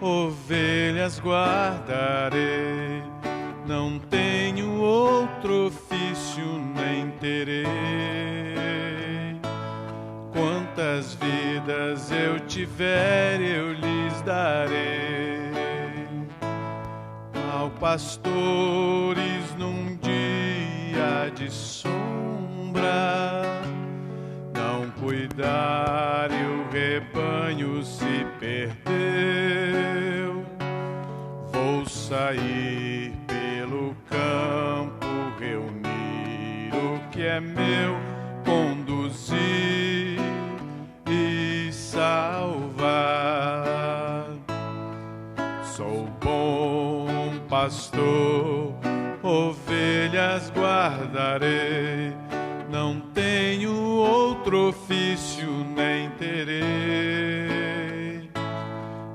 ovelhas guardarei, não tenho outro ofício nem terei. Quantas vidas eu tiver, eu lhes darei. Ao pastores num dia de sombra, não cuidar e o rebanho se perdeu. Vou sair pelo campo, reunir o que é meu, conduzir e salvar. Sou bom pastor, ovelhas guardarei, não tenho outro ofício nem terei.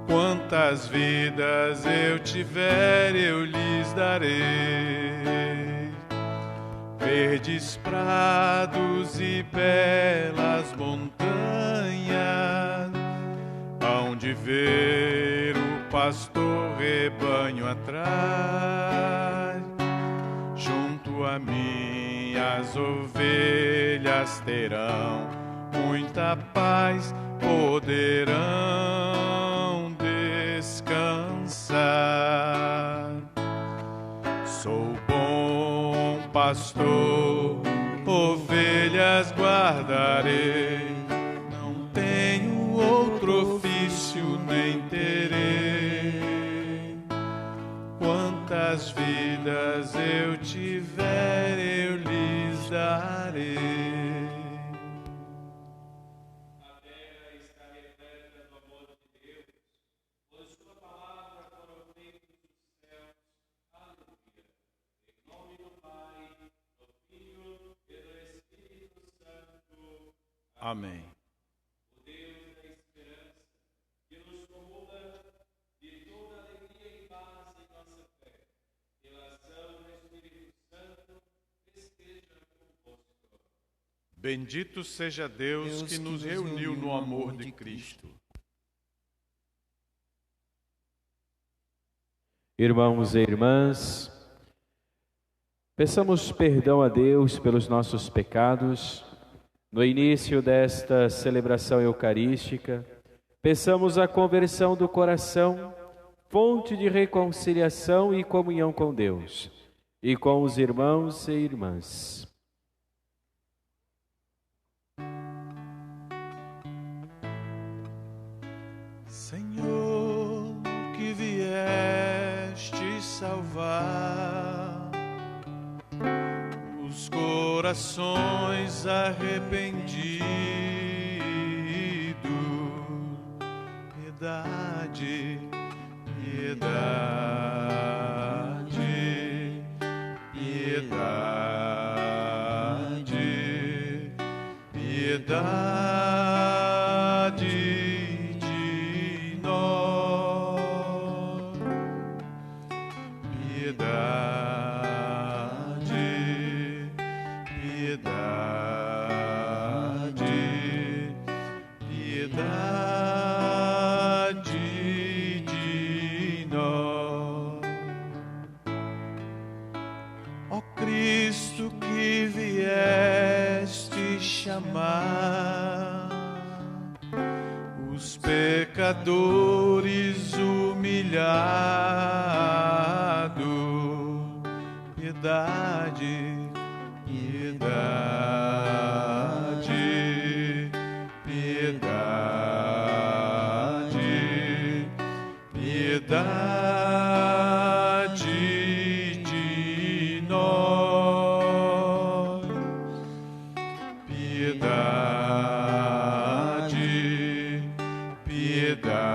Quantas vidas eu tiver, eu lhes darei. Verdes prados e belas montanhas, hão de ver o pastor rebanho atrás. Junto a mim as ovelhas terão muita paz, poderão descansar. Sou bom pastor, ovelhas guardarei, não tenho outro ofício nem terei. Quantas vidas eu tiver, eu lhes darei. Amém. O Deus da esperança, que nos comula de toda alegria e paz em nossa fé, pela ação do Espírito Santo, esteja convosco. Bendito seja Deus que nos reuniu no amor de Cristo. Irmãos e irmãs, peçamos perdão a Deus pelos nossos pecados. No início desta celebração eucarística, peçamos a conversão do coração, fonte de reconciliação e comunhão com Deus e com os irmãos e irmãs. Senhor, que vieste salvar os corações arrependidos, piedade, piedade, piedade, piedade de nós, piedade. Chamar os pecadores humilhados, piedade, piedade, piedade, piedade de nós, piedade, piedade,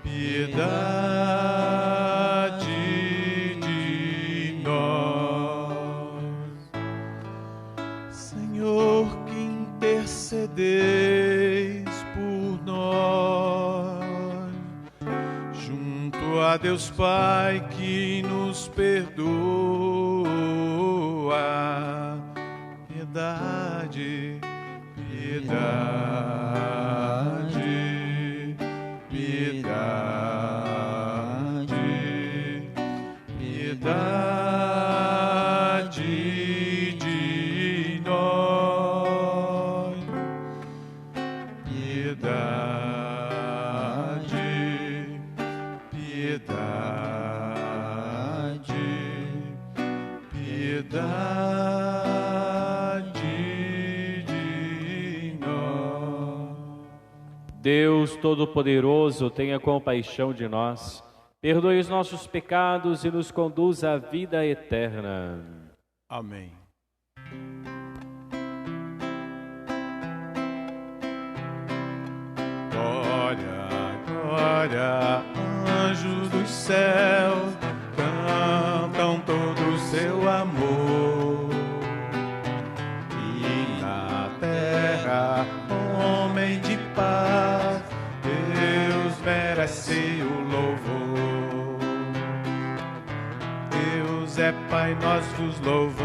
piedade de nós. Senhor, que intercedeis por nós, junto a Deus Pai que nos perdoa, piedade, piedade, de nós. Deus Todo-Poderoso, tenha compaixão de nós, perdoe os nossos pecados e nos conduza à vida eterna. Amém. Glória, glória, anjos dos céus, cantam todo o seu amor. E na terra, homem de paz, Deus merece o louvor. Deus é Pai, nós vos louvamos,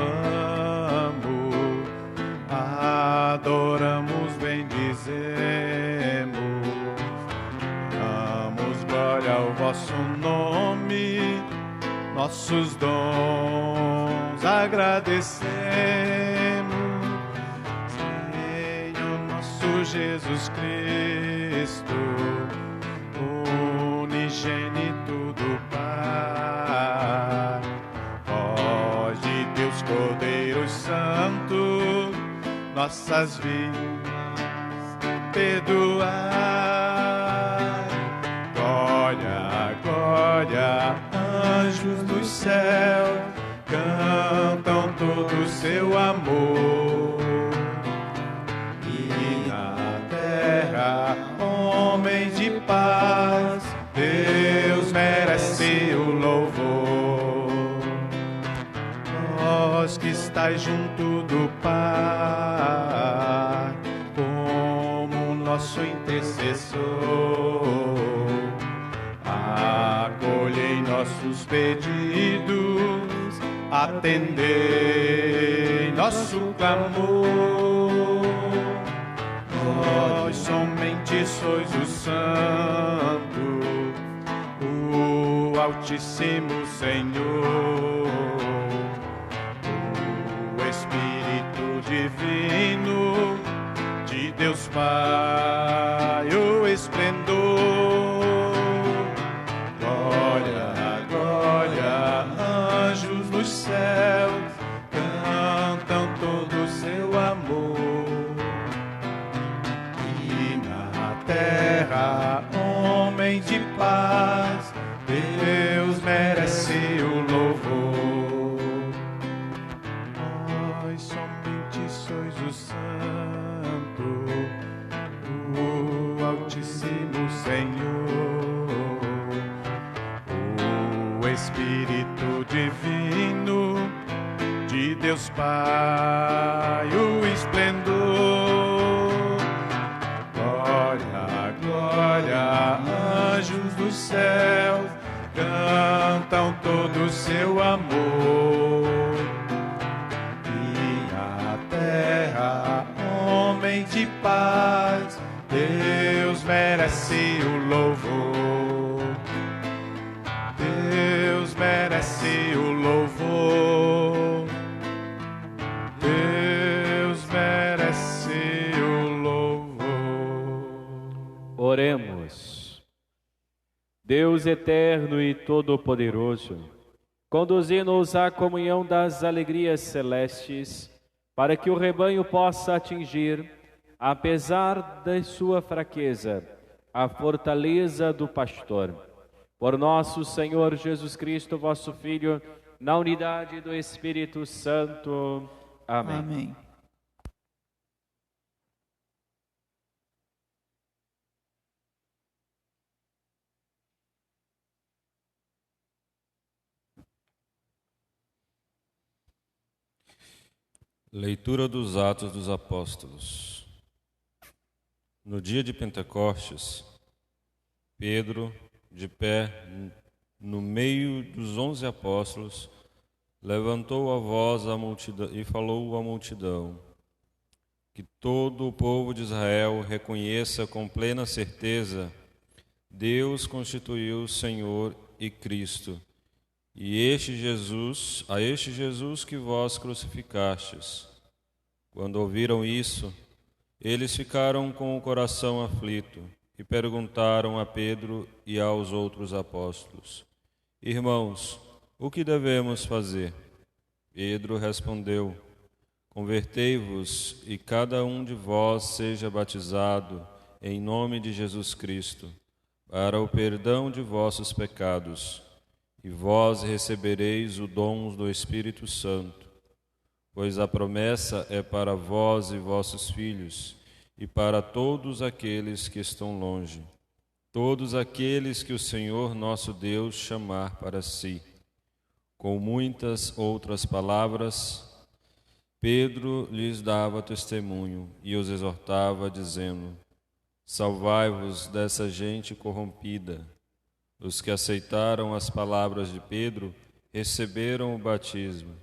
adoramos, bendizemos. Damos glória ao vosso nome, nossos dons agradecemos. Senhor nosso Jesus Cristo, unigênito do Pai, vós de Deus Cordeiro Santo, nossas vidas perdoai. Glória, glória, anjos dos céus, cantam todo o seu amor. E na terra, homens de paz, Deus merece o louvor. Vós que estáis junto do Pai, como nosso intercessor, acolhei nossos pedidos, atendei nosso clamor. Vós somente sois o Santo, o Altíssimo Senhor, o Espírito Divino de Deus Pai, o esplendor. Glória, glória, anjos dos céus, cantam todo o seu amor. E na terra, homem de paz, Deus merece o louvor. Vós somente sois o Santo, o Altíssimo Senhor, o Espírito Divino de Deus Pai, o esplendor. Glória, glória, anjos dos céus, cantam todo o seu amor. E na terra, homem de paz, Deus merece o louvor. Deus merece o louvor. Deus merece o louvor. Oremos. Deus eterno e todo-poderoso, conduzi-nos à comunhão das alegrias celestes, para que o rebanho possa atingir, apesar da sua fraqueza, a fortaleza do pastor. Por nosso Senhor Jesus Cristo, vosso Filho, na unidade do Espírito Santo. Amém. Amém. Leitura dos Atos dos Apóstolos. No dia de Pentecostes, Pedro, de pé no meio dos 11 apóstolos, levantou a voz à multidão e falou à multidão: que todo o povo de Israel reconheça com plena certeza: Deus constituiu Senhor e Cristo, e a este Jesus que vós crucificastes. Quando ouviram isso, Eles ficaram com o coração aflito e perguntaram a Pedro e aos outros apóstolos: Irmãos, o que devemos fazer? Pedro respondeu: Convertei-vos e cada um de vós seja batizado em nome de Jesus Cristo, para o perdão de vossos pecados, e vós recebereis o dom do Espírito Santo, pois a promessa é para vós e vossos filhos, e para todos aqueles que estão longe, todos aqueles que o Senhor nosso Deus chamar para si. Com muitas outras palavras, Pedro lhes dava testemunho e os exortava, dizendo: Salvai-vos dessa gente corrompida. Os que aceitaram as palavras de Pedro receberam o batismo.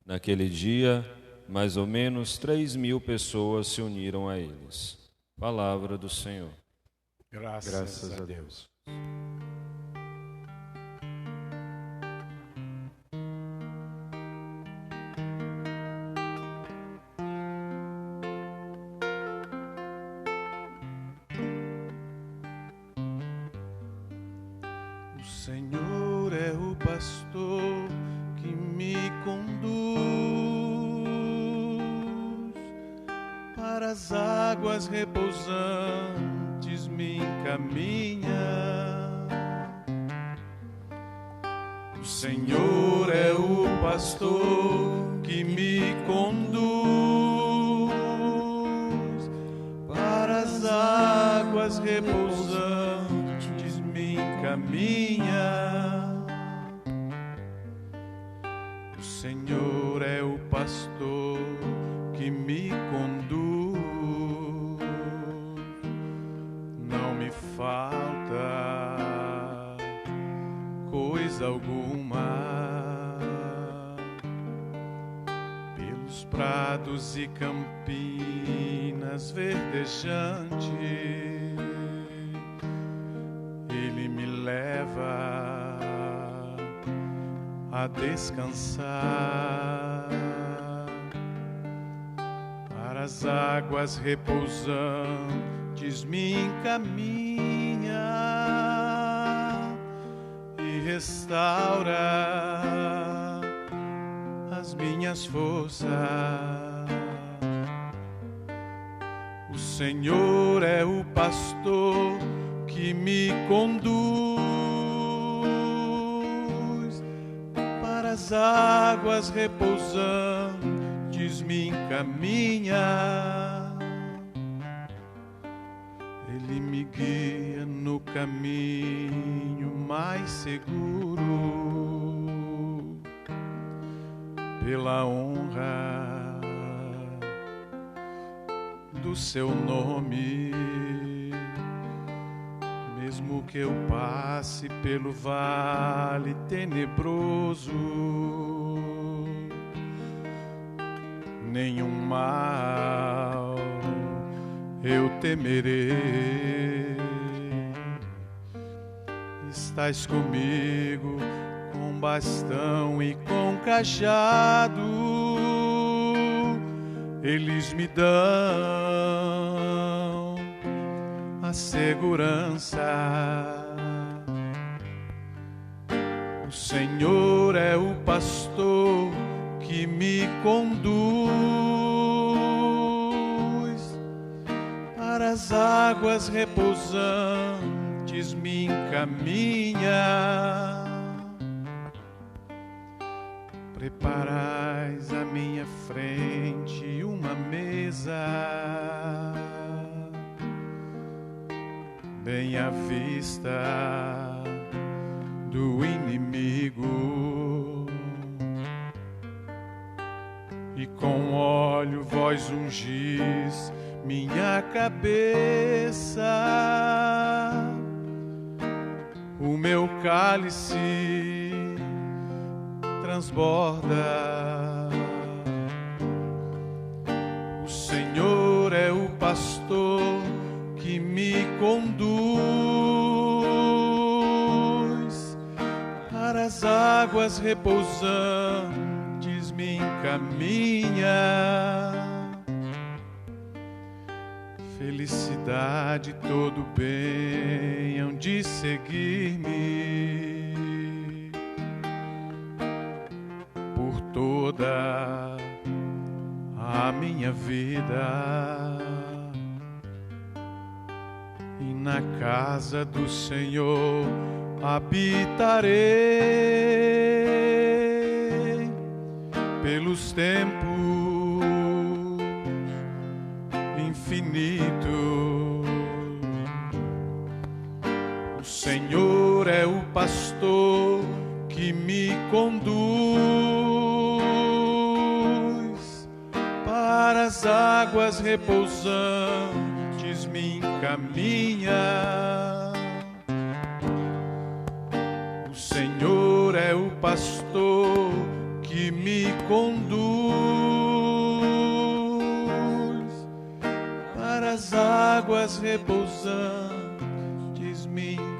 Naquele dia, mais ou menos 3.000 pessoas se uniram a eles. Palavra do Senhor. Graças a Deus. O Senhor é o pastor que me conduz para as águas repousantes, me encaminha. O Senhor é o pastor que me conduz para as águas repousantes, me encaminha. O Senhor é o pastor que me conduz, não me falta coisa alguma. Pelos prados e campinas verdejantes, Ele me leva a descansar. Para as águas repousantes me encaminha e restaura as minhas forças. O Senhor é o pastor que me conduz para as águas repousantes, me encaminha. Ele me guia no caminho mais seguro, pela honra do seu nome. Mesmo que eu passe pelo vale tenebroso, nenhum mal eu temerei. Estás comigo com bastão e com cajado, eles me dão a segurança. O Senhor é o pastor que me conduz para as águas repousantes, me encaminha. Preparais à minha frente uma mesa bem à vista do inimigo, e com óleo vós ungis minha cabeça. O meu cálice transborda. O Senhor é o pastor que me conduz para as águas repousantes, me encaminha felicidade e todo bem hão de seguir-me por toda a minha vida, e na casa do Senhor habitarei pelos tempos infinitos. O Senhor é o pastor que me conduz para as águas repousantes, me encaminha. O Senhor é o pastor que me conduz para as águas repousantes, me encaminha.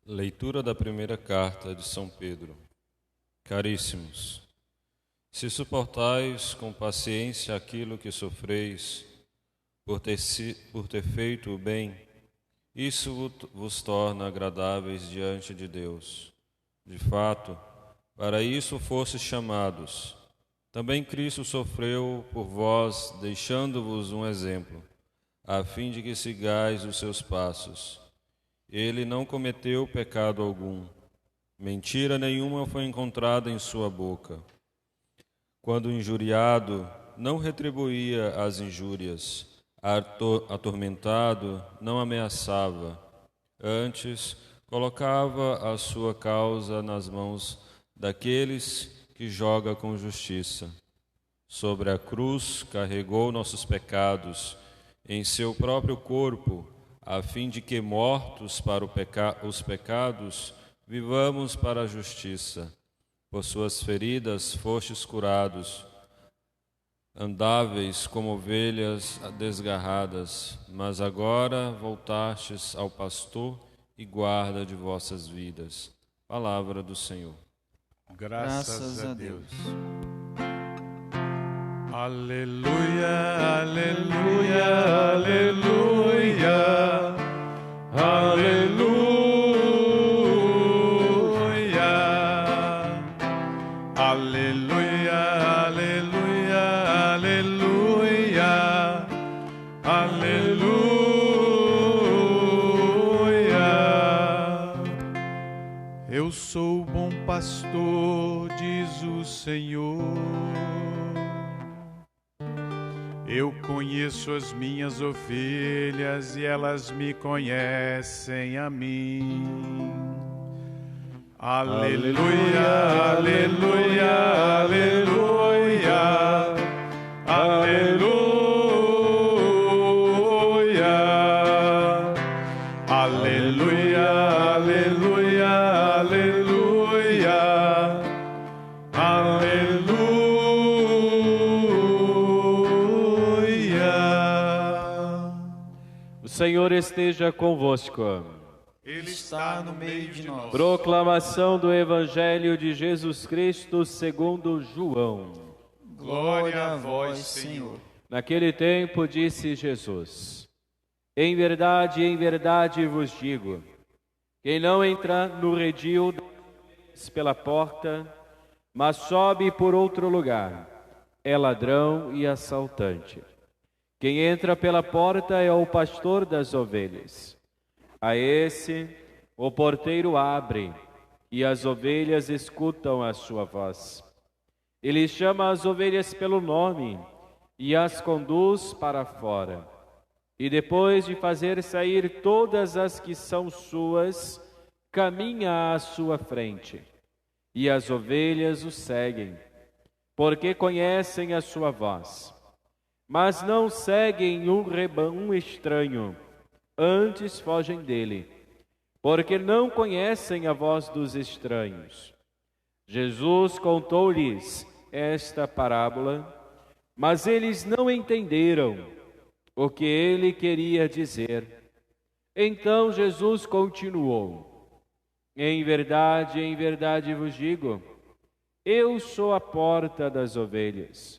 Leitura da primeira carta de São Pedro. Caríssimos, se suportais com paciência aquilo que sofreis, por ter feito o bem, isso vos torna agradáveis diante de Deus. De fato, para isso fostes chamados. Também Cristo sofreu por vós, deixando-vos um exemplo, a fim de que sigais os seus passos. Ele não cometeu pecado algum. Mentira nenhuma foi encontrada em sua boca. Quando injuriado, não retribuía as injúrias. Atormentado, não ameaçava. Antes, colocava a sua causa nas mãos daqueles que jogam com justiça. Sobre a cruz, carregou nossos pecados em seu próprio corpo, a fim de que, mortos para os pecados, vivamos para a justiça. Por suas feridas fostes curados. Andáveis como ovelhas desgarradas, mas agora voltastes ao pastor e guarda de vossas vidas. Palavra do Senhor. Graças a Deus. Aleluia, aleluia, aleluia, aleluia, aleluia, aleluia, aleluia, aleluia. Eu sou o bom pastor, diz o Senhor. Eu conheço as minhas ovelhas e elas me conhecem a mim. Aleluia, aleluia, aleluia, aleluia, aleluia, aleluia, aleluia, aleluia. O Senhor esteja convosco. Ele está no meio de nós. Proclamação do Evangelho de Jesus Cristo segundo João. Glória a vós, Senhor. Naquele tempo disse Jesus: em verdade vos digo, quem não entra no redil pela porta, mas sobe por outro lugar, é ladrão e assaltante. Quem entra pela porta é o pastor das ovelhas. A esse, o porteiro abre, e as ovelhas escutam a sua voz. Ele chama as ovelhas pelo nome e as conduz para fora. E depois de fazer sair todas as que são suas, caminha à sua frente. E as ovelhas o seguem, porque conhecem a sua voz. Mas não seguem um rebanho estranho, antes fogem dele, porque não conhecem a voz dos estranhos. Jesus contou-lhes esta parábola, mas eles não entenderam o que ele queria dizer. Então Jesus continuou: em verdade vos digo, eu sou a porta das ovelhas.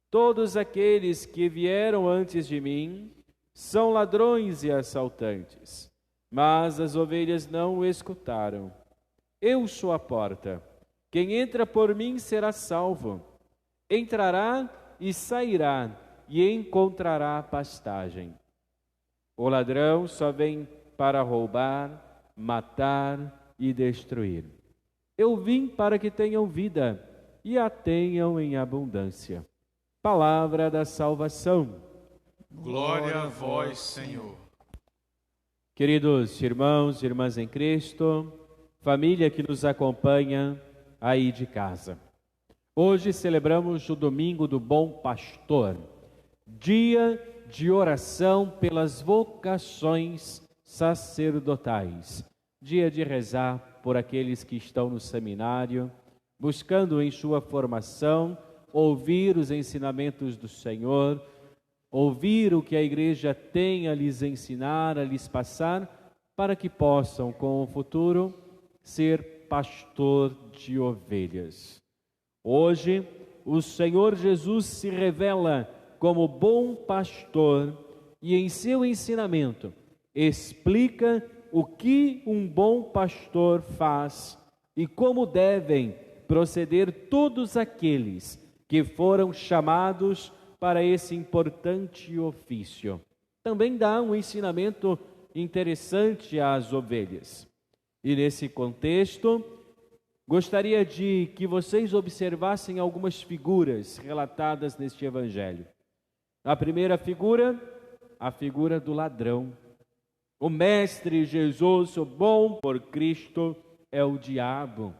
Todos aqueles que vieram antes de mim são ladrões e assaltantes, mas as ovelhas não o escutaram. Eu sou a porta. Quem entra por mim será salvo. Entrará e sairá e encontrará pastagem. O ladrão só vem para roubar, matar e destruir. Eu vim para que tenham vida e a tenham em abundância. Palavra da salvação. Glória a vós, Senhor. Queridos irmãos e irmãs em Cristo, família que nos acompanha aí de casa. Hoje celebramos o Domingo do Bom Pastor, dia de oração pelas vocações sacerdotais, dia de rezar por aqueles que estão no seminário, buscando em sua formação ouvir os ensinamentos do Senhor, ouvir o que a Igreja tem a lhes ensinar, a lhes passar, para que possam, com o futuro, ser pastor de ovelhas. Hoje, o Senhor Jesus se revela como bom pastor e em seu ensinamento explica o que um bom pastor faz e como devem proceder todos aqueles que foram chamados para esse importante ofício. Também dá um ensinamento interessante às ovelhas. E nesse contexto, gostaria de que vocês observassem algumas figuras relatadas neste evangelho. A primeira figura, a figura do ladrão. O Mestre Jesus, o bom por Cristo, é o diabo.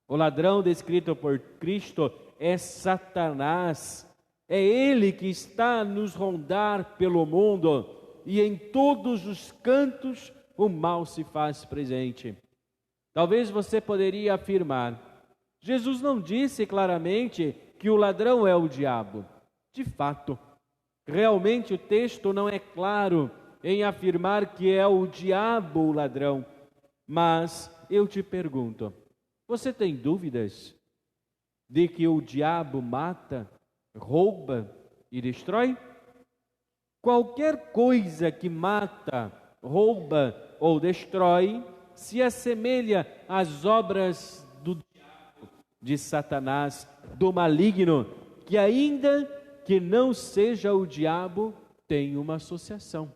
O ladrão descrito por Cristo é Satanás. É ele que está a nos rondar pelo mundo e em todos os cantos o mal se faz presente. Talvez você poderia afirmar: Jesus não disse claramente que o ladrão é o diabo. De fato, realmente o texto não é claro em afirmar que é o diabo o ladrão. Mas eu te pergunto, você tem dúvidas de que o diabo mata, rouba e destrói? Qualquer coisa que mata, rouba ou destrói se assemelha às obras do diabo, de Satanás, do maligno, que ainda que não seja o diabo, tem uma associação.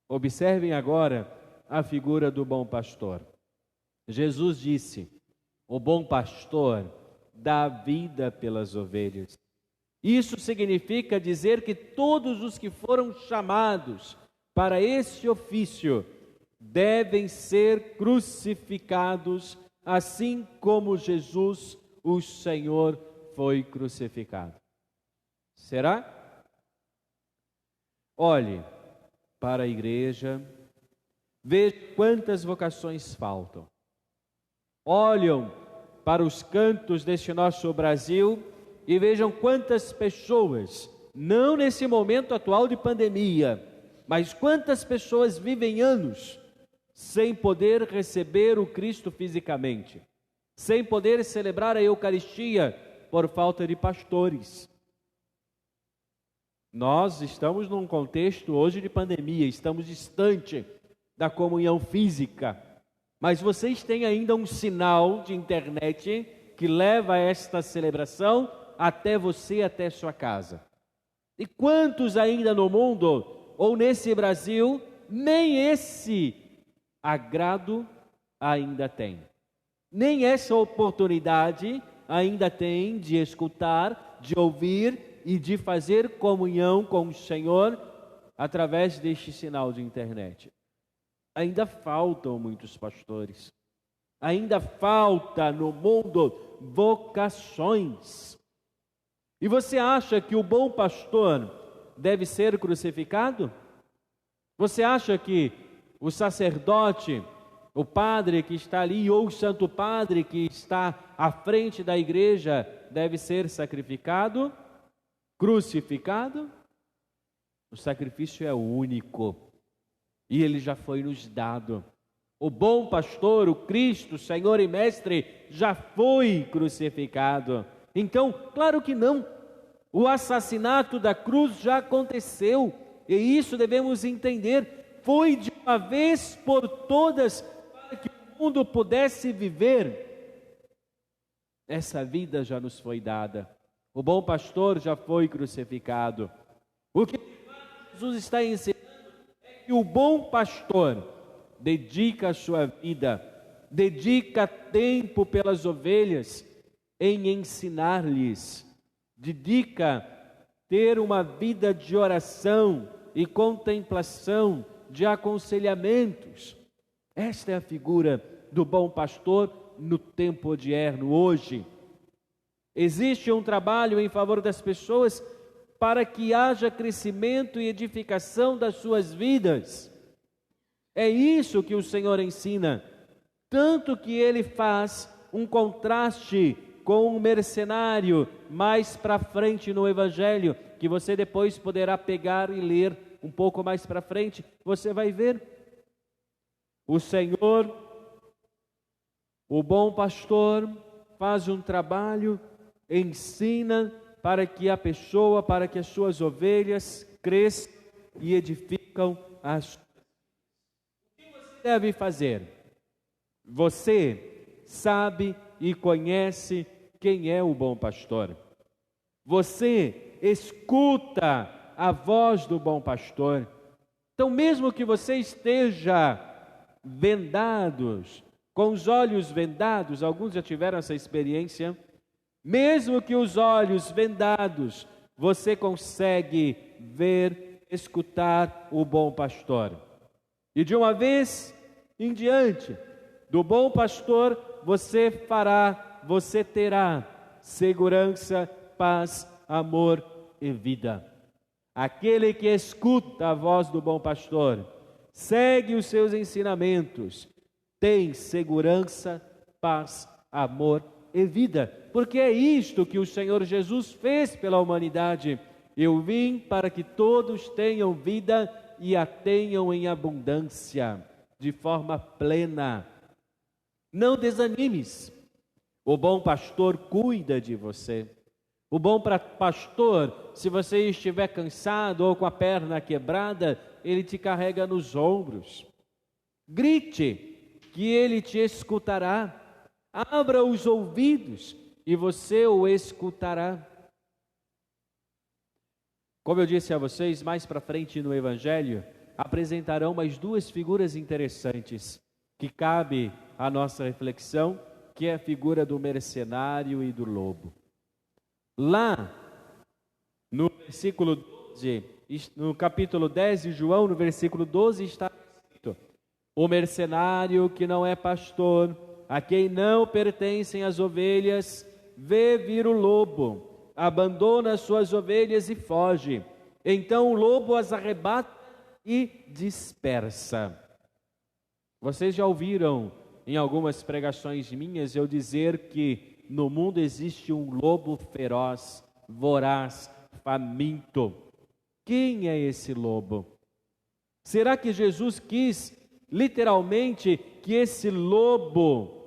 Observem agora a figura do bom pastor. Jesus disse: o bom pastor dá vida pelas ovelhas. Isso significa dizer que todos os que foram chamados para esse ofício devem ser crucificados, assim como Jesus, o Senhor, foi crucificado. Será? Olhe para a igreja, veja quantas vocações faltam. Olham para os cantos deste nosso Brasil e vejam quantas pessoas, não nesse momento atual de pandemia, mas quantas pessoas vivem anos sem poder receber o Cristo fisicamente, sem poder celebrar a Eucaristia por falta de pastores. Nós estamos num contexto hoje de pandemia, estamos distante da comunhão física, mas vocês têm ainda um sinal de internet que leva esta celebração até você, até sua casa. E quantos ainda no mundo, ou nesse Brasil, nem esse agrado ainda tem, nem essa oportunidade ainda tem de escutar, de ouvir e de fazer comunhão com o Senhor através deste sinal de internet. Ainda faltam muitos pastores, ainda falta no mundo vocações. E você acha que o bom pastor deve ser crucificado? Você acha que o sacerdote, o padre que está ali, ou o santo padre que está à frente da igreja, deve ser sacrificado, crucificado? O sacrifício é único. e ele já foi nos dado. O bom pastor, o Cristo, Senhor e Mestre, já foi crucificado. Então, claro que não. O assassinato da cruz já aconteceu, e isso devemos entender. Foi de uma vez por todas, para que o mundo pudesse viver. Essa vida já nos foi dada. O bom pastor já foi crucificado. O que Jesus está ensinando é que o bom pastor dedica a sua vida, dedica tempo pelas ovelhas, em ensinar-lhes, dedica ter uma vida de oração e contemplação, de aconselhamentos. Esta é a figura do bom pastor no tempo odierno, hoje. Existe um trabalho em favor das pessoas para que haja crescimento e edificação das suas vidas. É isso que o Senhor ensina, tanto que ele faz um contraste com um mercenário mais para frente no Evangelho, que você depois poderá pegar e ler um pouco mais para frente. Você vai ver o Senhor, o bom pastor, faz um trabalho, ensina para que a pessoa, para que as suas ovelhas cresçam e edificam as. O que você deve fazer? Você sabe e conhece quem é o bom pastor. Você escuta a voz do bom pastor. Então, mesmo que você esteja vendados, com os olhos vendados, alguns já tiveram essa experiência, mesmo que os olhos vendados, você consegue ver, escutar o bom pastor. E de uma vez em diante, do bom pastor, você terá segurança, paz, amor e vida. Aquele que escuta a voz do bom pastor, segue os seus ensinamentos, tem segurança, paz, amor e vida, porque é isto que o Senhor Jesus fez pela humanidade. Eu vim para que todos tenham vida e a tenham em abundância, de forma plena. Não desanimes, o bom pastor cuida de você. O bom pastor, se você estiver cansado ou com a perna quebrada, ele te carrega nos ombros. Grite, que ele te escutará. Abra os ouvidos e você o escutará. Como eu disse a vocês, mais para frente no Evangelho, apresentarão mais duas figuras interessantes que cabe à nossa reflexão, que é a figura do mercenário e do lobo. Lá, no versículo 12, no capítulo 10 de João, no versículo 12, está escrito: o mercenário que não é pastor, a quem não pertencem as ovelhas, vê vir o lobo, abandona as suas ovelhas e foge. Então o lobo as arrebata e dispersa. Vocês já ouviram em algumas pregações minhas eu dizer que no mundo existe um lobo feroz, voraz, faminto. Quem é esse lobo? Será que Jesus quis literalmente que esse lobo,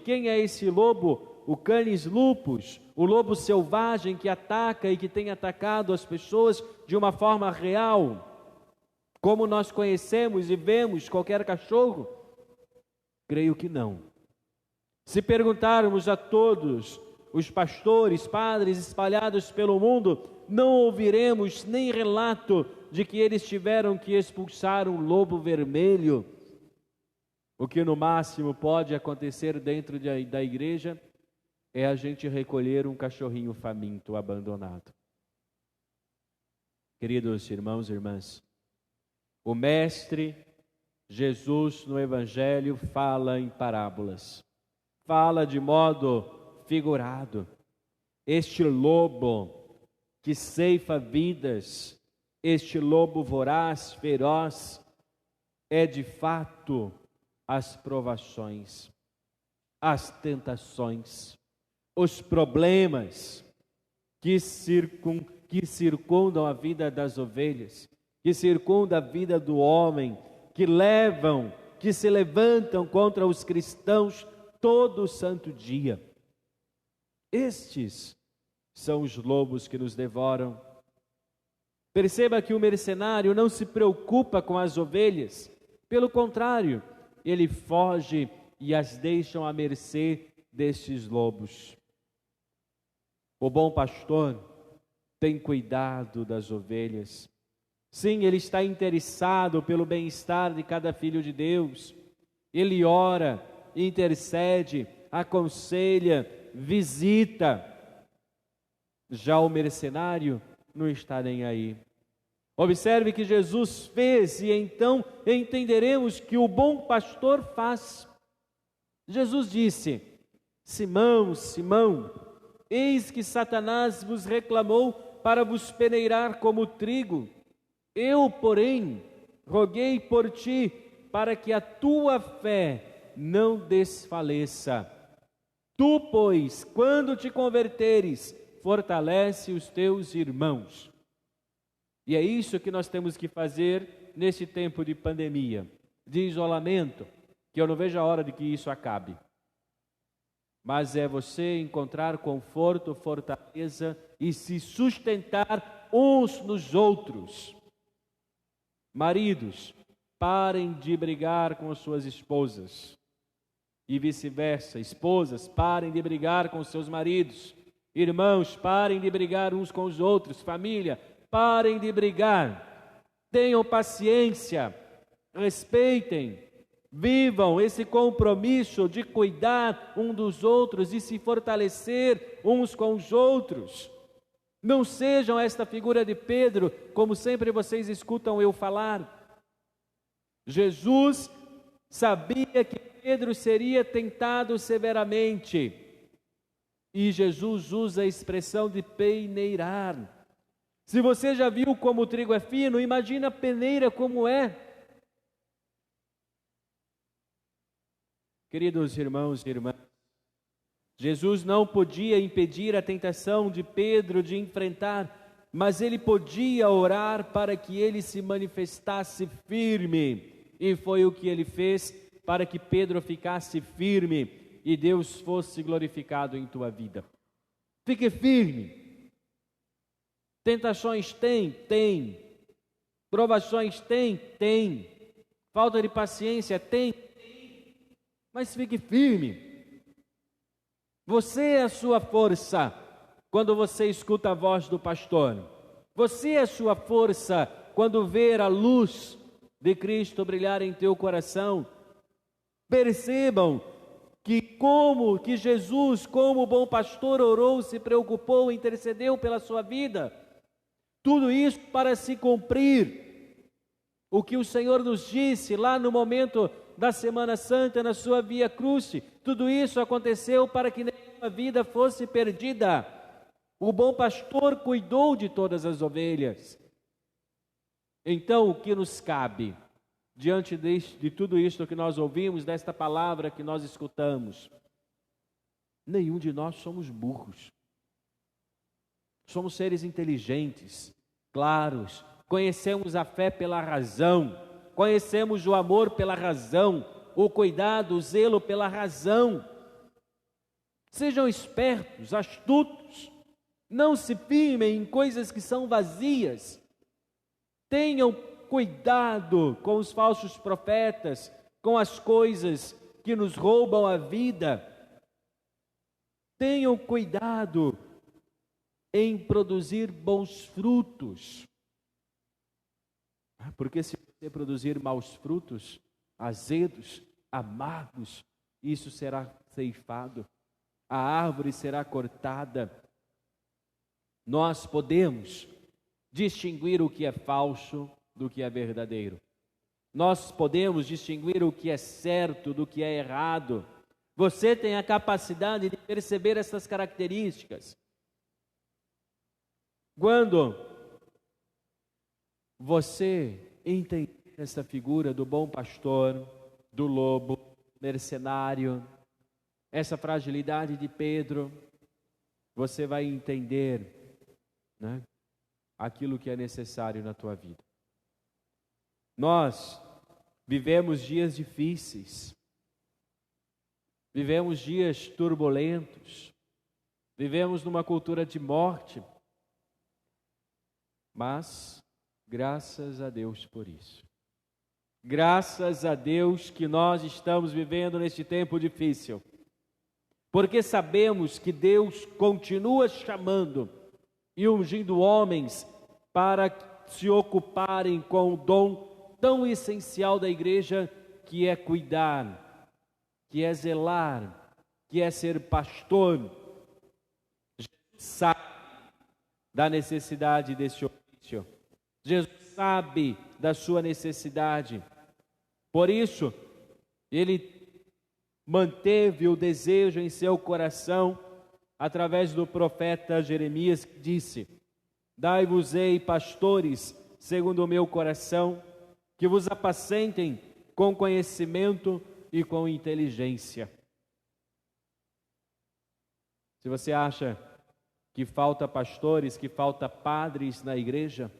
quem é esse lobo? O canis lupus, o lobo selvagem que ataca e que tem atacado as pessoas de uma forma real, como nós conhecemos e vemos qualquer cachorro? Creio que não. Se perguntarmos a todos os pastores, padres espalhados pelo mundo, não ouviremos nem relato de que eles tiveram que expulsar um lobo vermelho. O que no máximo pode acontecer dentro da igreja é a gente recolher um cachorrinho faminto, abandonado. Queridos irmãos e irmãs, o Mestre Jesus no Evangelho fala em parábolas, fala de modo figurado. Este lobo que ceifa vidas, este lobo voraz, feroz, é de fato as provações, as tentações, os problemas que circundam a vida das ovelhas, que circunda a vida do homem, que se levantam contra os cristãos todo o santo dia. Estes são os lobos que nos devoram. Perceba que o mercenário não se preocupa com as ovelhas, pelo contrário, ele foge e as deixa à mercê destes lobos. O bom pastor tem cuidado das ovelhas. Sim, ele está interessado pelo bem-estar de cada filho de Deus. Ele ora, intercede, aconselha, visita. Já o mercenário não está nem aí. Observe que Jesus fez e então entenderemos que o bom pastor faz. Jesus disse: Simão, Simão, eis que Satanás vos reclamou para vos peneirar como trigo. Eu, porém, roguei por ti para que a tua fé não desfaleça. Tu, pois, quando te converteres, fortalece os teus irmãos. E é isso que nós temos que fazer nesse tempo de pandemia, de isolamento, que eu não vejo a hora de que isso acabe. Mas é você encontrar conforto, fortaleza e se sustentar uns nos outros. Maridos, parem de brigar com as suas esposas. E vice-versa, esposas, parem de brigar com seus maridos. Irmãos, parem de brigar uns com os outros. Família, parem de brigar. Tenham paciência, respeitem, vivam esse compromisso de cuidar um dos outros e se fortalecer uns com os outros. Não sejam esta figura de Pedro, como sempre vocês escutam eu falar. Jesus sabia que Pedro seria tentado severamente. E Jesus usa a expressão de peneirar. Se você já viu como o trigo é fino, imagina a peneira como é. Queridos irmãos e irmãs, Jesus não podia impedir a tentação de Pedro de enfrentar, mas ele podia orar para que ele se manifestasse firme. E foi o que ele fez para que Pedro ficasse firme e Deus fosse glorificado em tua vida. Fique firme. Tentações tem. Provações tem. Falta de paciência tem. Mas fique firme. Você é a sua força quando você escuta a voz do pastor. Você é a sua força quando ver a luz de Cristo brilhar em teu coração. Percebam que Jesus, como bom pastor, orou, se preocupou, intercedeu pela sua vida. Tudo isso para se cumprir o que o Senhor nos disse lá no momento da Semana Santa, na sua Via Crucis. Tudo isso aconteceu para que nenhuma vida fosse perdida. O bom pastor cuidou de todas as ovelhas. Então, o que nos cabe, diante de tudo isto que nós ouvimos, desta palavra que nós escutamos? Nenhum de nós somos burros. Somos seres inteligentes, claros, conhecemos a fé pela razão, conhecemos o amor pela razão, o cuidado, o zelo pela razão. Sejam espertos, astutos, não se firmem em coisas que são vazias. Tenham cuidado com os falsos profetas, com as coisas que nos roubam a vida. Tenham cuidado em produzir bons frutos. Porque se você produzir maus frutos, azedos, amargos, isso será ceifado. A árvore será cortada. Nós podemos distinguir o que é falso do que é verdadeiro. Nós podemos distinguir o que é certo do que é errado. Você tem a capacidade de perceber essas características. Quando você entender essa figura do bom pastor, do lobo, mercenário, essa fragilidade de Pedro, você vai entender, né, aquilo que é necessário na tua vida. Nós vivemos dias difíceis, vivemos dias turbulentos, vivemos numa cultura de morte, mas graças a Deus por isso. Graças a Deus que nós estamos vivendo neste tempo difícil, porque sabemos que Deus continua chamando e ungindo homens para se ocuparem com o dom tão essencial da igreja, que é cuidar, que é zelar, que é ser pastor. Jesus sabe da necessidade desse ofício. Jesus sabe da sua necessidade. Por isso, ele manteve o desejo em seu coração, através do profeta Jeremias, que disse: Dai-vos-ei pastores segundo o meu coração, que vos apacentem com conhecimento e com inteligência. Se você acha que falta pastores, que falta padres na igreja,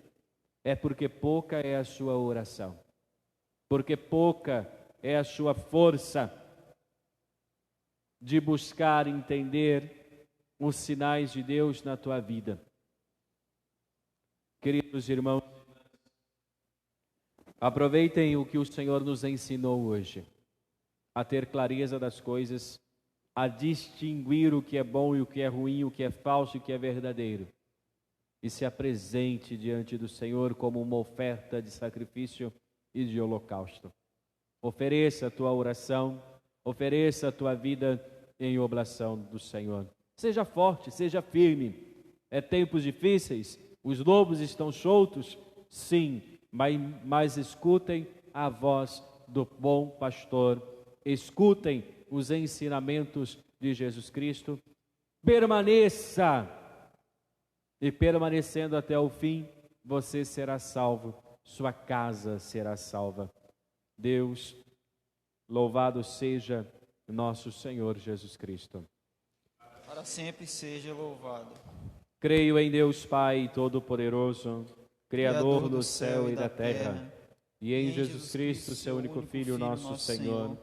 é porque pouca é a sua oração, porque pouca é a sua força de buscar entender os sinais de Deus na tua vida. Queridos irmãos, aproveitem o que o Senhor nos ensinou hoje, a ter clareza das coisas, a distinguir o que é bom e o que é ruim, o que é falso e o que é verdadeiro, e se apresente diante do Senhor como uma oferta de sacrifício e de holocausto. Ofereça a tua oração, ofereça a tua vida em oblação do Senhor. Seja forte, seja firme. É tempos difíceis, os lobos estão soltos, sim, mas escutem a voz do bom pastor, escutem os ensinamentos de Jesus Cristo, permaneça, e permanecendo até o fim, você será salvo, sua casa será salva. Deus, louvado seja nosso Senhor Jesus Cristo. Para sempre seja louvado. Creio em Deus Pai Todo-Poderoso, Criador do céu e da terra, e em Jesus Cristo, seu único Filho, nosso Senhor,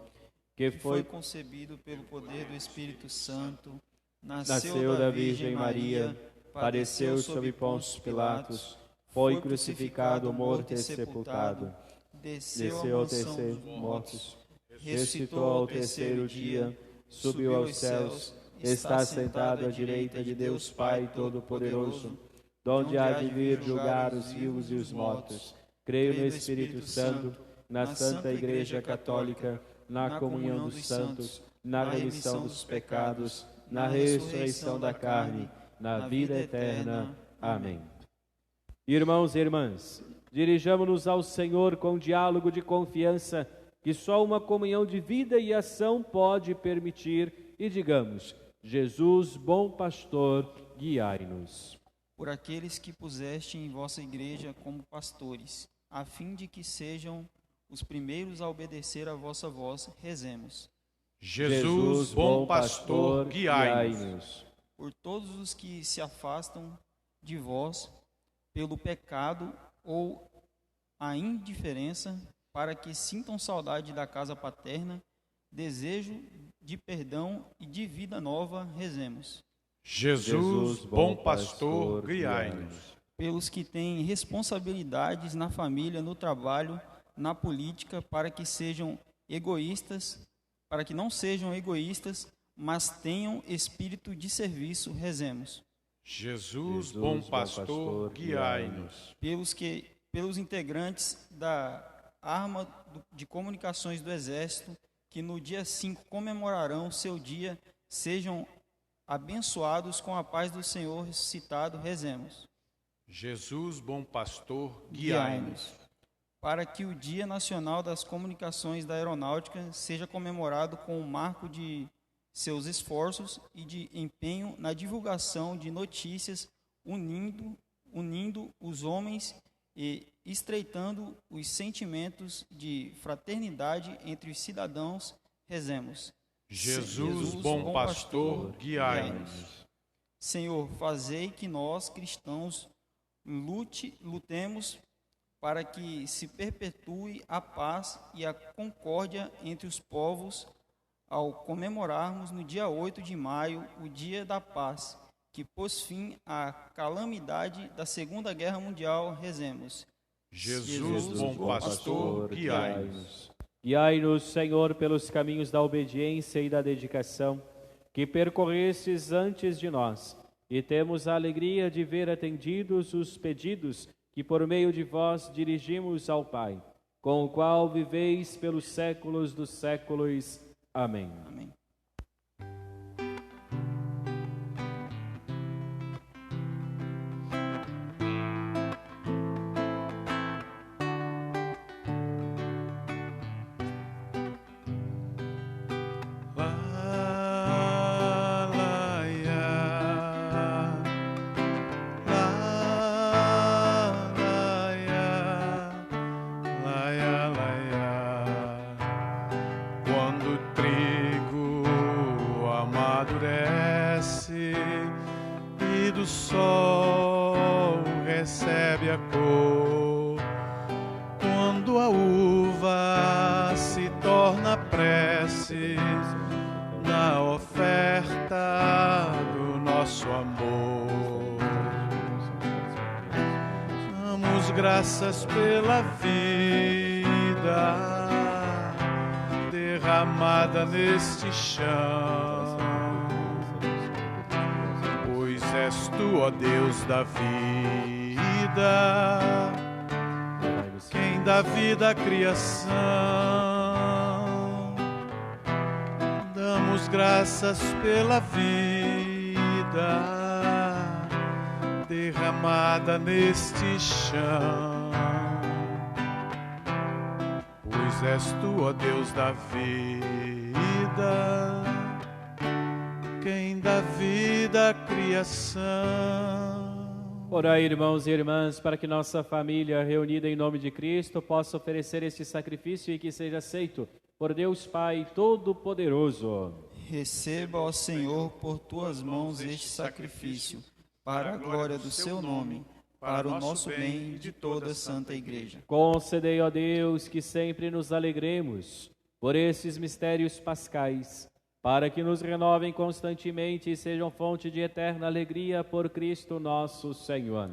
que foi concebido pelo poder do Espírito Santo, nasceu da Virgem Maria, padeceu sob Pôncio Pilatos, foi crucificado, morto e sepultado, desceu ao terceiro dos mortos, ressuscitou ao terceiro dia, subiu aos céus, está sentado à direita de Deus Pai Todo-Poderoso, donde há de vir julgar os vivos e os mortos. Creio no Espírito Santo, na Santa Igreja Católica, na comunhão dos santos, na remissão dos pecados, na ressurreição da carne, na vida eterna. Amém. Irmãos e irmãs, dirijamo-nos ao Senhor com diálogo de confiança, que só uma comunhão de vida e ação pode permitir, e digamos: Jesus, bom pastor, guiai-nos. Por aqueles que puseste em vossa igreja como pastores, a fim de que sejam os primeiros a obedecer a vossa voz, rezemos. Jesus, bom pastor, guiai-nos. Por todos os que se afastam de vós pelo pecado ou a indiferença, para que sintam saudade da casa paterna, desejo de perdão e de vida nova, rezemos. Jesus, bom pastor, guiai-nos. Pelos que têm responsabilidades na família, no trabalho, na política, para que não sejam egoístas, mas tenham espírito de serviço, rezemos. Jesus, bom pastor, guiai-nos. Pelos integrantes da arma de comunicações do Exército, que no dia 5 comemorarão seu dia, sejam abençoados com a paz do Senhor ressuscitado, rezemos. Jesus, bom pastor, guiai-nos. Para que o Dia Nacional das Comunicações da Aeronáutica seja comemorado com o marco de seus esforços e de empenho na divulgação de notícias, unindo os homens e estreitando os sentimentos de fraternidade entre os cidadãos, rezemos. Jesus, bom pastor, guiai-nos. Senhor, fazei que nós, cristãos, lutemos para que se perpetue a paz e a concórdia entre os povos, ao comemorarmos no dia 8 de maio o Dia da Paz, que pôs fim à calamidade da Segunda Guerra Mundial. Rezemos. Jesus, bom pastor, guiai-nos. Guiai-nos, Senhor, pelos caminhos da obediência e da dedicação, que percorrestes antes de nós, e temos a alegria de ver atendidos os pedidos que por meio de vós dirigimos ao Pai, com o qual viveis pelos séculos dos séculos. Amém. Amém. Graças pela vida derramada neste chão, pois és tu, ó Deus da vida, quem dá vida à criação. Damos graças pela vida derramada neste chão, pois és tu, ó Deus da vida, quem dá vida à criação. Orai, irmãos e irmãs, para que nossa família, reunida em nome de Cristo, possa oferecer este sacrifício e que seja aceito por Deus Pai Todo-Poderoso. Receba, ó Senhor, por tuas mãos este sacrifício, para a glória do seu nome, para o nosso bem e de toda a Santa Igreja. Concedei, ó Deus, que sempre nos alegremos por esses mistérios pascais, para que nos renovem constantemente e sejam fonte de eterna alegria por Cristo nosso Senhor.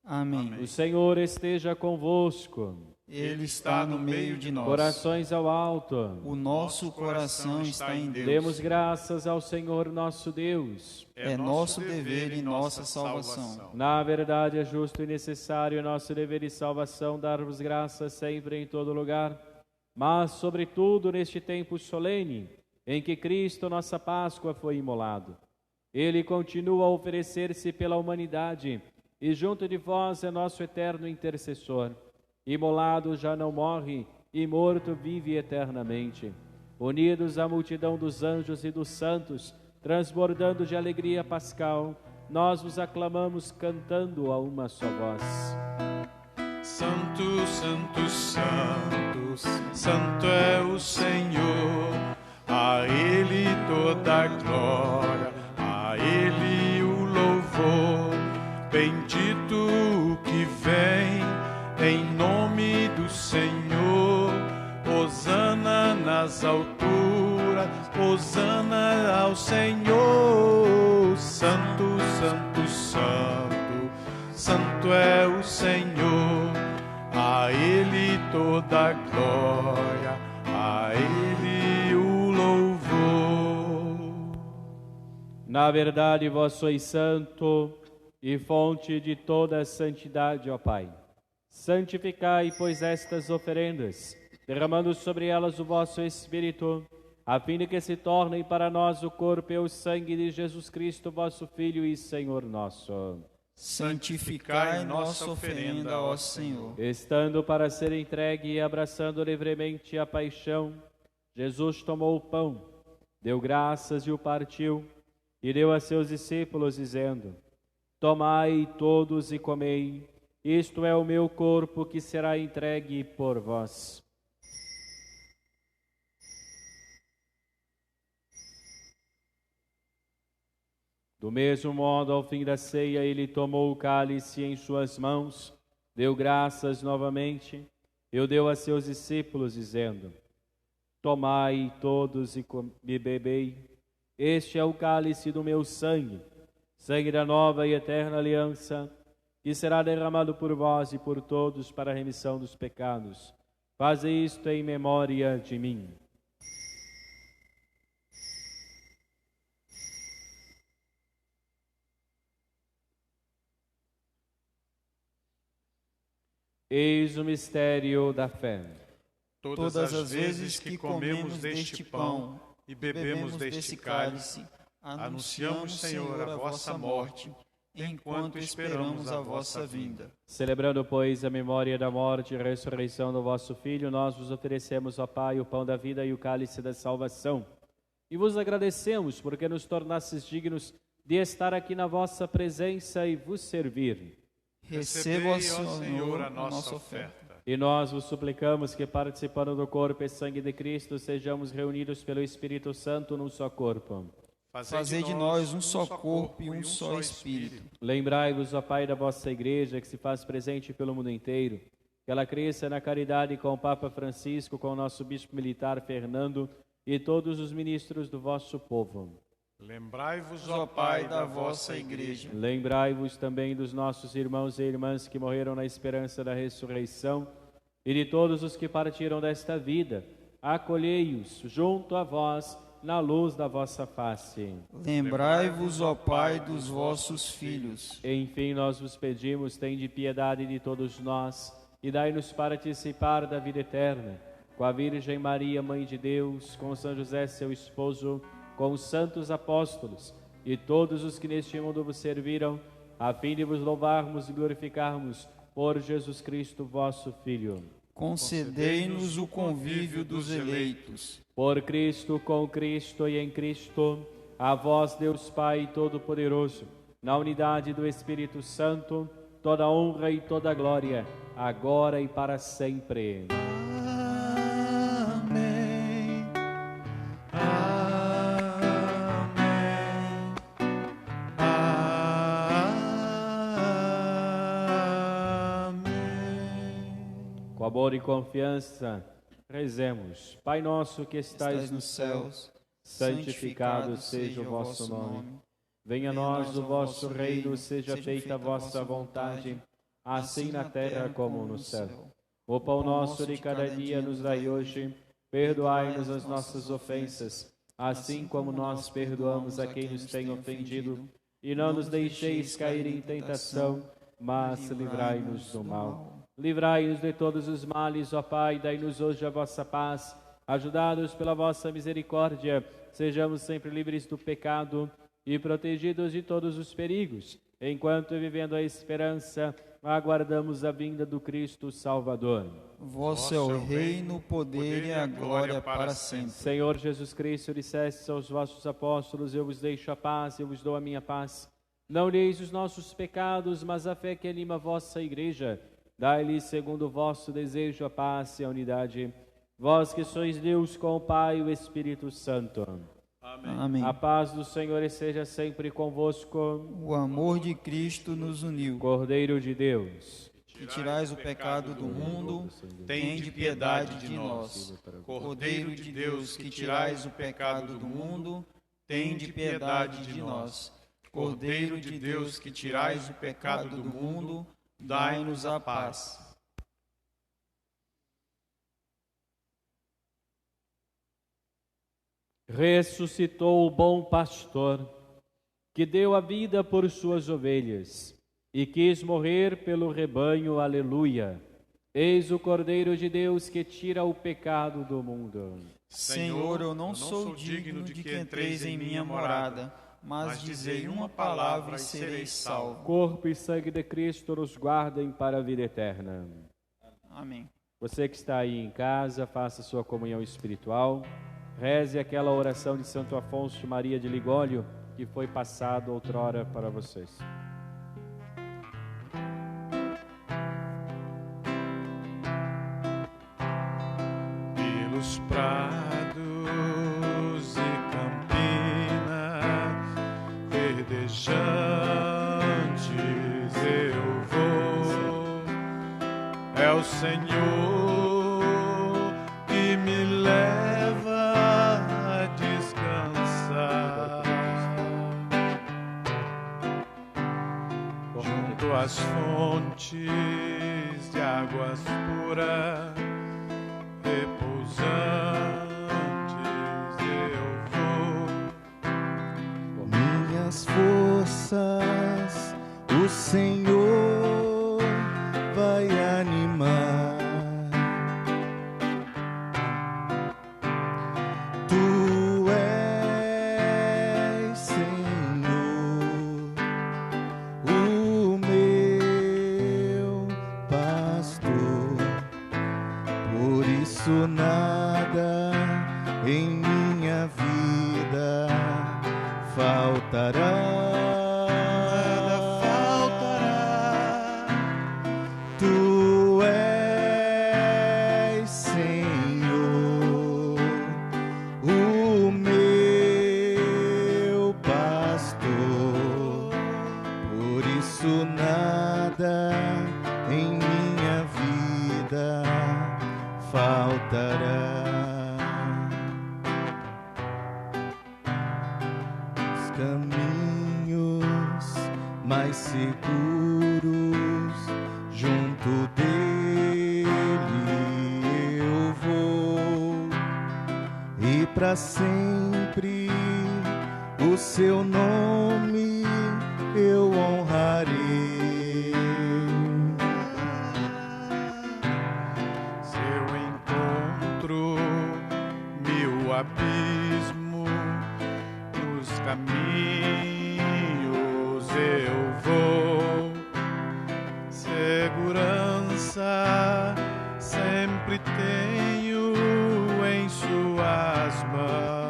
Amém. O Senhor esteja convosco. Ele está no meio de nós. Corações ao alto. O nosso coração está em Deus. Demos graças ao Senhor nosso Deus. É nosso dever e nossa salvação. Na verdade, é justo e necessário nosso dever e salvação dar-vos graças sempre em todo lugar, mas, sobretudo, neste tempo solene, em que Cristo, nossa Páscoa, foi imolado. Ele continua a oferecer-se pela humanidade e junto de vós é nosso eterno intercessor. Imolado já não morre e morto vive eternamente. Unidos à multidão dos anjos e dos santos, transbordando de alegria pascal, nós vos aclamamos cantando a uma só voz. Santo, santo, santo, santo é o Senhor, a Ele toda a glória, a Ele o louvor. Bendito o que vem em nome do Senhor, hosana nas alturas, hosana ao Senhor. Santo, santo, santo, santo é o Senhor, a Ele toda a glória, a Ele o louvor. Na verdade, vós sois santo e fonte de toda a santidade, ó Pai. Santificai, pois, estas oferendas, derramando sobre elas o vosso Espírito, a fim de que se tornem para nós o corpo e o sangue de Jesus Cristo, vosso Filho e Senhor nosso. Santificai nossa oferenda, ó Senhor. Estando para ser entregue e abraçando livremente a paixão, Jesus tomou o pão, deu graças e o partiu, e deu a seus discípulos, dizendo: Tomai todos e comei, isto é o meu corpo que será entregue por vós. Do mesmo modo, ao fim da ceia, ele tomou o cálice em suas mãos deu graças novamente e o deu a seus discípulos, dizendo: Tomai todos e bebei, este é o cálice do meu sangue, sangue da nova e eterna aliança, que será derramado por vós e por todos para a remissão dos pecados. Fazei isto em memória de mim. Eis o mistério da fé. Todas as vezes que comemos deste pão e bebemos deste cálice, anunciamos, Senhor, a vossa morte, enquanto esperamos a vossa vinda. Celebrando, pois, a memória da morte e ressurreição do vosso Filho, nós vos oferecemos, ó Pai, o pão da vida e o cálice da salvação. E vos agradecemos porque nos tornastes dignos de estar aqui na vossa presença e vos servir. Receba, ó Senhor, a nossa oferta. E nós vos suplicamos que, participando do corpo e sangue de Cristo, sejamos reunidos pelo Espírito Santo num só corpo. Fazei de nós um só corpo e um só Espírito. Lembrai-vos, ó Pai, da vossa Igreja, que se faz presente pelo mundo inteiro, que ela cresça na caridade com o Papa Francisco, com o nosso Bispo Militar Fernando e todos os ministros do vosso povo. Lembrai-vos, ó Pai, da vossa Igreja. Lembrai-vos também dos nossos irmãos e irmãs que morreram na esperança da ressurreição e de todos os que partiram desta vida. Acolhei-os junto a vós na luz da vossa face. Lembrai-vos, ó Pai, dos vossos filhos. Enfim, nós vos pedimos, tende piedade de todos nós e dai-nos participar da vida eterna. Com a Virgem Maria, Mãe de Deus, com São José, seu esposo, com os santos apóstolos e todos os que neste mundo vos serviram, a fim de vos louvarmos e glorificarmos por Jesus Cristo, vosso Filho. Concedei-nos o convívio dos eleitos. Por Cristo, com Cristo e em Cristo, a vós, Deus Pai Todo-Poderoso, na unidade do Espírito Santo, toda honra e toda glória, agora e para sempre. Com amor e confiança, rezemos. Pai nosso que estais nos céus, santificado seja o vosso nome. Venha a nós o vosso reino, seja feita a vossa vontade, assim na terra como no céu. O pão nosso de cada dia nos dai hoje, perdoai-nos as nossas ofensas, assim como nós perdoamos a quem nos tem ofendido, e não nos deixeis cair em tentação, mas livrai-nos do mal. Livrai-nos de todos os males, ó Pai, dai-nos hoje a vossa paz. Ajudados pela vossa misericórdia, sejamos sempre livres do pecado e protegidos de todos os perigos, enquanto, vivendo a esperança, aguardamos a vinda do Cristo Salvador. Vosso é o reino, o poder e a glória para sempre. Senhor Jesus Cristo, dissestes aos vossos apóstolos: eu vos deixo a paz, eu vos dou a minha paz. Não olheis os nossos pecados, mas a fé que anima a vossa Igreja. Dai-lhes, segundo o vosso desejo, a paz e a unidade. Vós que sois Deus com o Pai e o Espírito Santo. Amém. Amém. A paz do Senhor esteja sempre convosco. O amor de Cristo nos uniu. Cordeiro de Deus, Que tirais o pecado do mundo, tende piedade de nós. Cordeiro de Deus, que tirais o pecado do mundo, tende piedade de nós. Cordeiro de Deus, que tirais o pecado do mundo, dai-nos a paz. ressuscitou o bom pastor, que deu a vida por suas ovelhas e quis morrer pelo rebanho. Aleluia. Eis o Cordeiro de Deus que tira o pecado do mundo. Senhor, eu não sou digno de que entreis em minha morada, mas dizei uma palavra e serei salvo. Corpo e sangue de Cristo nos guardem para a vida eterna. Amém. Você que está aí em casa, faça sua comunhão espiritual. Reze aquela oração de Santo Afonso Maria de Ligório que foi passado outrora para vocês. Pelos prados e campinas verdejantes eu vou, Senhor, que me leva a descansar junto às fontes de águas puras, repousantes eu vou. Minhas forças, o Senhor vai animar. Tu és, Senhor, o meu pastor, por isso nada em minha vida faltará. Tu és, Senhor, o meu pastor, por isso nada em minha vida faltará. Os caminhos mais seguros, junto dele eu vou, e para sempre o seu nome eu honrarei. Se eu encontro mil abismos nos caminhos, eu vou. Segurança sempre tenho em suas mãos.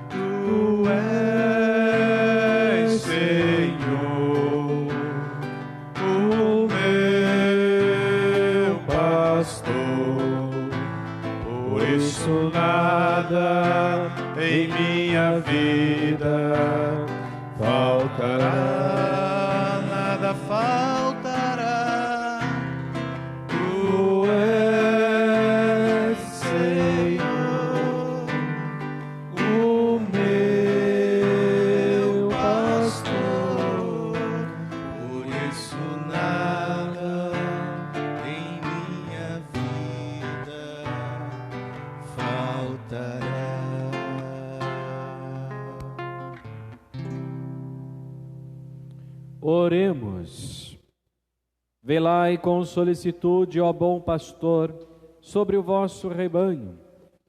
Tu és, Senhor, o meu pastor, por isso nada em minha vida faltará, nada faltará. Tu és, Senhor, o meu pastor, por isso nada em minha vida faltará. Oremos. Velai com solicitude, ó bom pastor, sobre o vosso rebanho,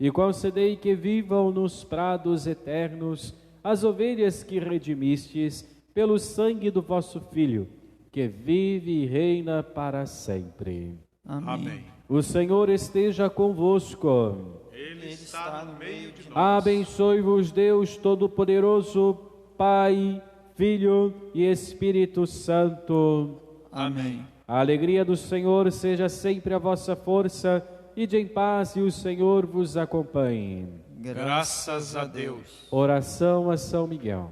e concedei que vivam nos prados eternos as ovelhas que redimistes pelo sangue do vosso Filho, que vive e reina para sempre. Amém. O Senhor esteja convosco. Ele está no meio de nós. Abençoe-vos Deus Todo-Poderoso, Pai, Filho e Espírito Santo. Amém. A alegria do Senhor seja sempre a vossa força, ide em paz e o Senhor vos acompanhe. Graças a Deus. Oração a São Miguel.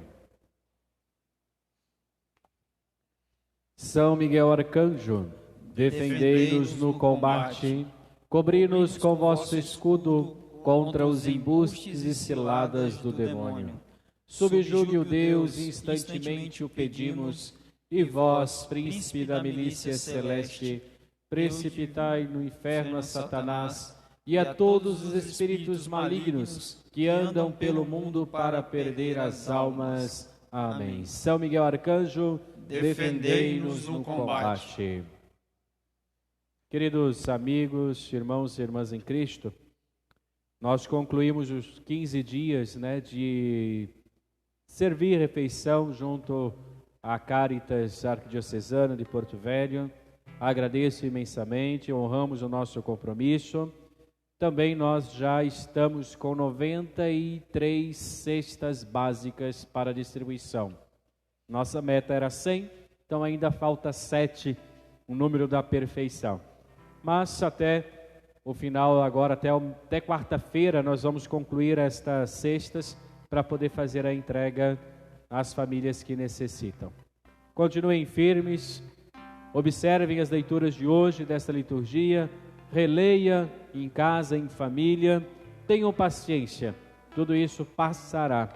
São Miguel Arcanjo, defendei-nos no combate, cobri-nos com vosso escudo contra os embustes e ciladas do demônio. Subjugue o Deus, instantemente o pedimos, e vós, príncipe da milícia celeste, precipitai no inferno a Satanás e a todos os espíritos malignos que andam pelo mundo para perder as almas. Amém. São Miguel Arcanjo, defendei-nos no combate. Queridos amigos, irmãos e irmãs em Cristo, nós concluímos os 15 dias de servir refeição junto à Caritas Arquidiocesana de Porto Velho. Agradeço imensamente, honramos o nosso compromisso. Também nós já estamos com 93 cestas básicas para distribuição. Nossa meta era 100, então ainda falta 7, o número da perfeição. Mas até o final, agora até quarta-feira, nós vamos concluir estas cestas para poder fazer a entrega às famílias que necessitam. Continuem firmes, Observem as leituras de hoje, desta liturgia, releia em casa, em família, tenham paciência, tudo isso passará.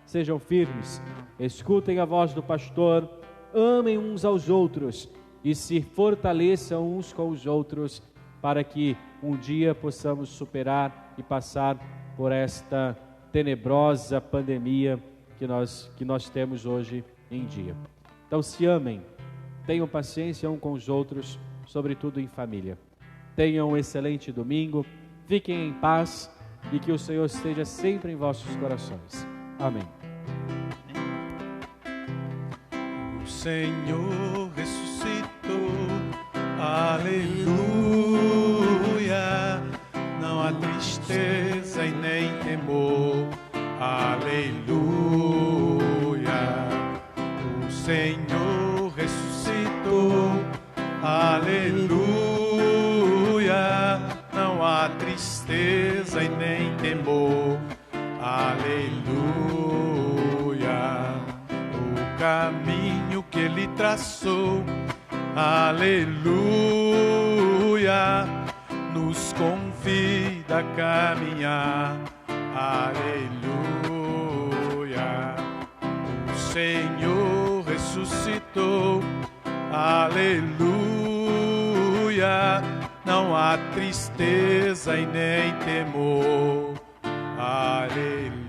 Sejam firmes, escutem a voz do pastor, amem uns aos outros e se fortaleçam uns com os outros, para que um dia possamos superar e passar por esta tenebrosa pandemia que nós temos hoje em dia. Então se amem, tenham paciência uns com os outros, sobretudo em família. Tenham um excelente domingo, fiquem em paz e que o Senhor esteja sempre em vossos corações. Amém. O Senhor ressuscitou, aleluia. Não há tristeza e nem temor, aleluia. O Senhor ressuscitou, aleluia. Não há tristeza e nem temor, aleluia. O caminho que Ele traçou, aleluia, nos convida a caminhar, aleluia. O Senhor ressuscitou, aleluia. Não há tristeza e nem temor, aleluia.